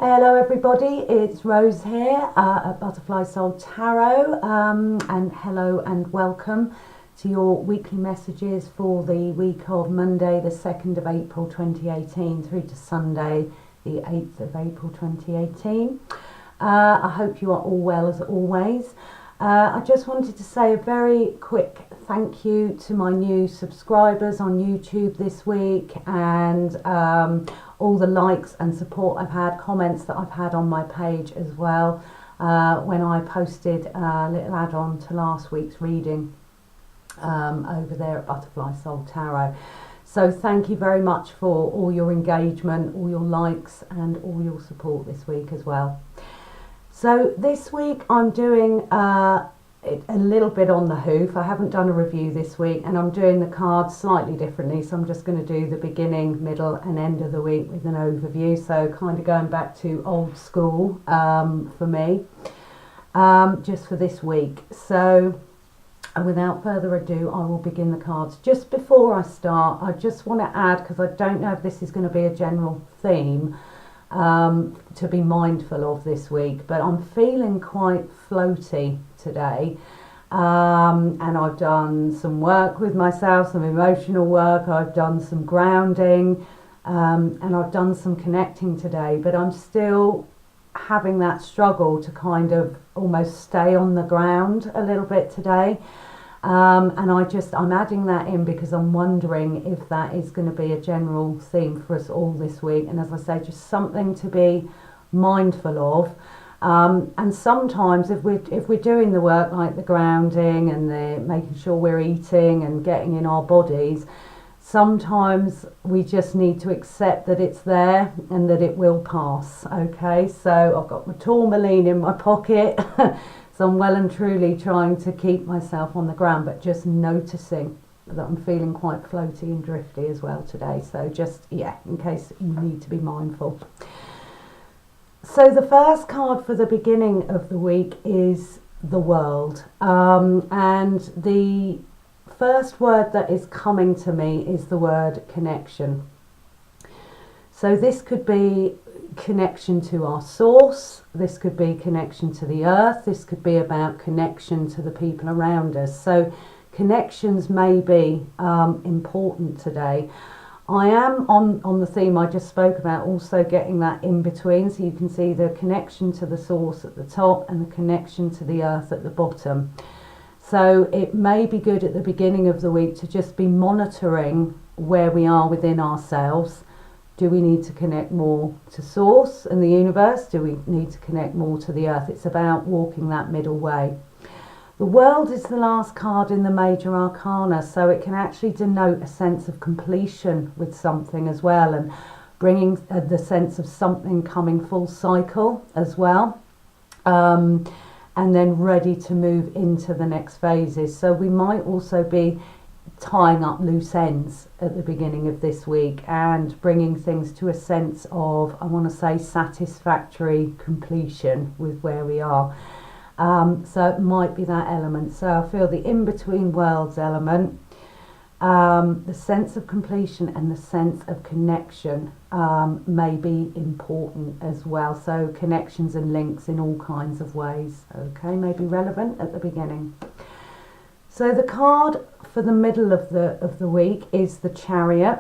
Hello everybody, it's Rose here at Butterfly Soul Tarot, and hello and welcome to your weekly messages for the week of Monday the 2nd of April 2018 through to Sunday the 8th of April 2018. I hope you are all well as always. I just wanted to say a very quick thank you to my new subscribers on YouTube this week, and all the likes and support I've had, comments that I've had on my page as well, when I posted a little add-on to last week's reading over there at Butterfly Soul Tarot. So thank you very much for all your engagement, all your likes and all your support this week as well. So this week I'm doing a little bit on the hoof. I haven't done a review this week, and I'm doing the cards slightly differently, so I'm just going to do the beginning, middle and end of the week with an overview, so kind of going back to old school for me, just for this week. So without further ado, I will begin the cards. Just before I start, I just want to add, because I don't know if this is going to be a general theme to be mindful of this week, but I'm feeling quite floaty today, and I've done some work with myself, some emotional work, I've done some grounding, and I've done some connecting today, but I'm still having that struggle to kind of almost stay on the ground a little bit today. And I'm adding that in because I'm wondering if that is going to be a general theme for us all this week. And as I say, just something to be mindful of. And sometimes if we're doing the work like the grounding and the making sure we're eating and getting in our bodies, sometimes we just need to accept that it's there and that it will pass. Okay, so I've got my tourmaline in my pocket. So I'm well and truly trying to keep myself on the ground, but just noticing that I'm feeling quite floaty and drifty as well today. So just, yeah, in case you need to be mindful. So the first card for the beginning of the week is the World. And the first word that is coming to me is the word connection. So this could be connection to our source, this could be connection to the earth, this could be about connection to the people around us. So connections may be important today. I am on the theme I just spoke about, also getting that in between, so you can see the connection to the source at the top and the connection to the earth at the bottom. So it may be good at the beginning of the week to just be monitoring where we are within ourselves. Do we need to connect more to source and the universe? Do we need to connect more to the earth? It's about walking that middle way. The World is the last card in the major arcana, so it can actually denote a sense of completion with something as well, and bringing the sense of something coming full cycle as well, and then ready to move into the next phases. So we might also be tying up loose ends at the beginning of this week and bringing things to a sense of, I want to say, satisfactory completion with where we are. So it might be that element. So I feel the in-between worlds element, the sense of completion and the sense of connection may be important as well. So connections and links in all kinds of ways, okay, may be relevant at the beginning. So the card for the middle of the week is the Chariot.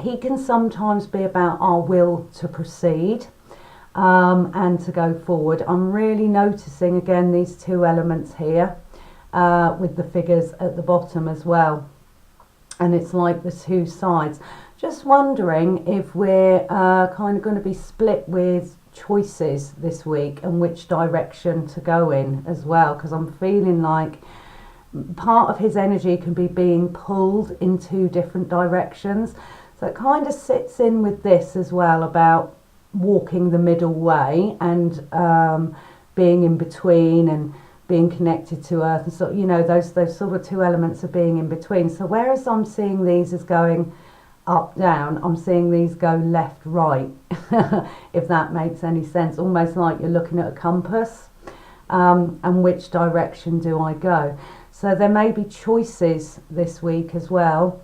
He can sometimes be about our will to proceed and to go forward. I'm really noticing again these two elements here with the figures at the bottom as well, and it's like the two sides. Just wondering if we're kind of going to be split with choices this week and which direction to go in as well, because I'm feeling like part of his energy can be being pulled in two different directions. So it kind of sits in with this as well, about walking the middle way and being in between and being connected to earth, and so, you know, those sort of two elements of being in between. So whereas I'm seeing these as going up down, I'm seeing these go left right, if that makes any sense, almost like you're looking at a compass, and which direction do I go. So there may be choices this week as well.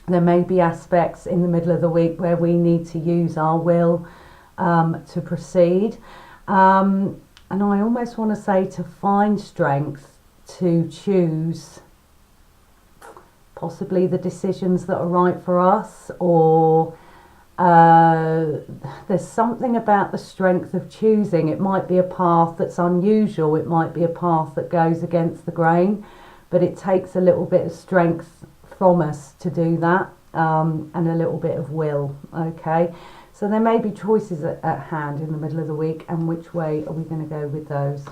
There may be aspects in the middle of the week where we need to use our will to proceed. And I almost want to say to find strength to choose possibly the decisions that are right for us, or there's something about the strength of choosing. It might be a path that's unusual, it might be a path that goes against the grain, but it takes a little bit of strength from us to do that, and a little bit of will. Okay, so there may be choices at hand in the middle of the week, and which way are we going to go with those?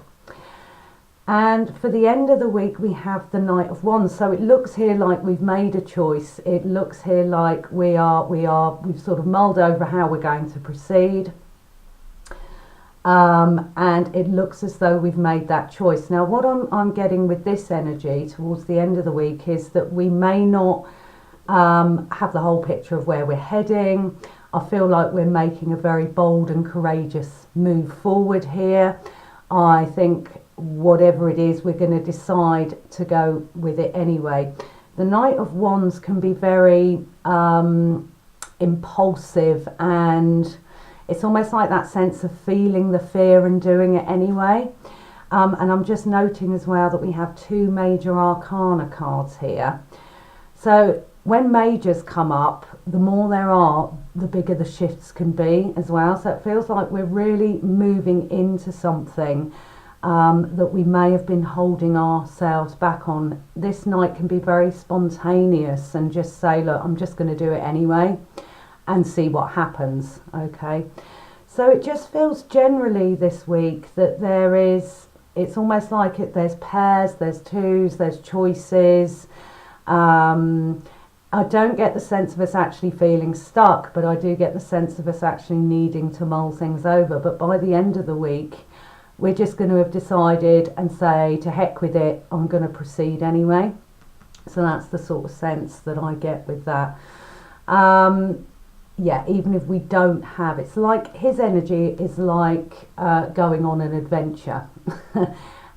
And for the end of the week, we have the Knight of Wands. So it looks here like we've made a choice. It looks here like we've sort of mulled over how we're going to proceed. And it looks as though we've made that choice. Now, what I'm getting with this energy towards the end of the week is that we may not have the whole picture of where we're heading. I feel like we're making a very bold and courageous move forward here. I think whatever it is, we're going to decide to go with it anyway. The Knight of Wands can be very impulsive, and it's almost like that sense of feeling the fear and doing it anyway. And I'm just noting as well that we have two major arcana cards here. So when majors come up, the more there are, the bigger the shifts can be as well. So it feels like we're really moving into something that we may have been holding ourselves back on. This night can be very spontaneous and just say, look, I'm just going to do it anyway and see what happens. Okay, so it just feels generally this week that it's almost like there's pairs, there's twos, there's choices. I don't get the sense of us actually feeling stuck, but I do get the sense of us actually needing to mull things over. But by the end of the week, we're just going to have decided and say, to heck with it, I'm going to proceed anyway. So that's the sort of sense that I get with that. Yeah, even if we don't have, it's like his energy is like going on an adventure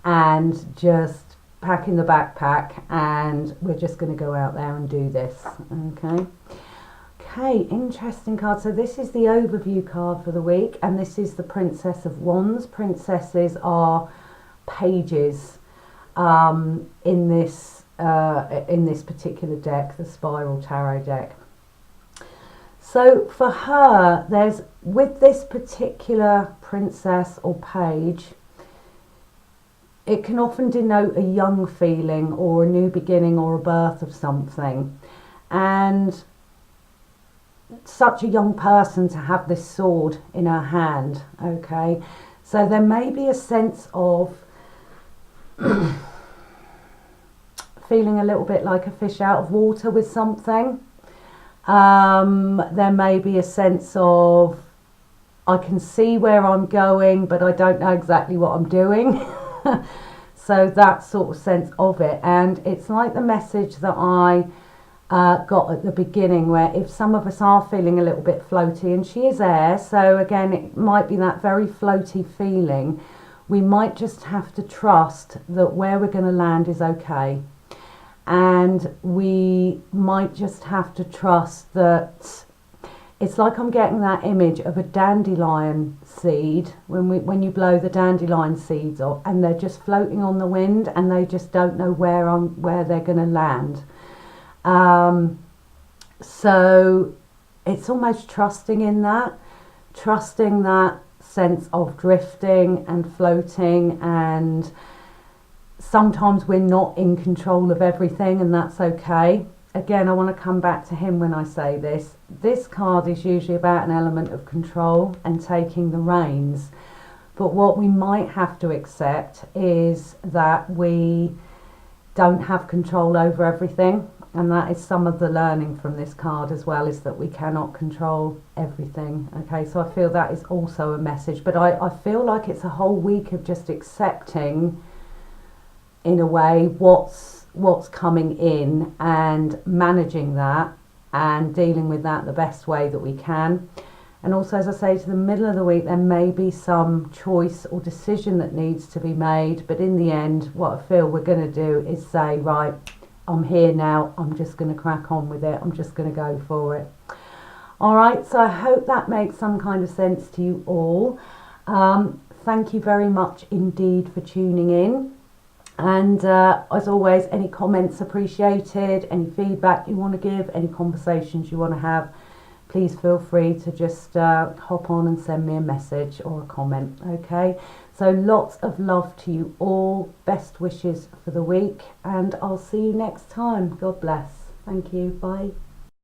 and just packing the backpack, and we're just going to go out there and do this. Okay, interesting card. So this is the overview card for the week, and this is the Princess of Wands. Princesses are pages in this particular deck, the Spiral Tarot deck. So for her, with this particular princess or page, it can often denote a young feeling or a new beginning or a birth of something. And such a young person to have this sword in her hand. Okay, so there may be a sense of feeling a little bit like a fish out of water with something. There may be a sense of, I can see where I'm going, but I don't know exactly what I'm doing. So that sort of sense of it. And it's like the message that I got at the beginning, where if some of us are feeling a little bit floaty, and she is air, so again it might be that very floaty feeling, we might just have to trust that where we're going to land is okay. And we might just have to trust that it's like, I'm getting that image of a dandelion seed, when you blow the dandelion seeds off and they're just floating on the wind and they just don't know where they're going to land. So it's almost trusting in that, trusting that sense of drifting and floating, and sometimes we're not in control of everything, and that's okay. Again, I want to come back to him when I say this. This card is usually about an element of control and taking the reins. But what we might have to accept is that we don't have control over everything. And that is some of the learning from this card as well, is that we cannot control everything. Okay, so I feel that is also a message. But I feel like it's a whole week of just accepting, in a way, what's coming in and managing that and dealing with that the best way that we can. And also, as I say, to the middle of the week, there may be some choice or decision that needs to be made. But in the end, what I feel we're going to do is say, right, I'm here now, I'm just going to crack on with it, I'm just going to go for it. All right, so I hope that makes some kind of sense to you all. Thank you very much indeed for tuning in. And as always, any comments appreciated, any feedback you want to give, any conversations you want to have, please feel free to just hop on and send me a message or a comment, okay? So lots of love to you all, best wishes for the week, and I'll see you next time. God bless. Thank you. Bye.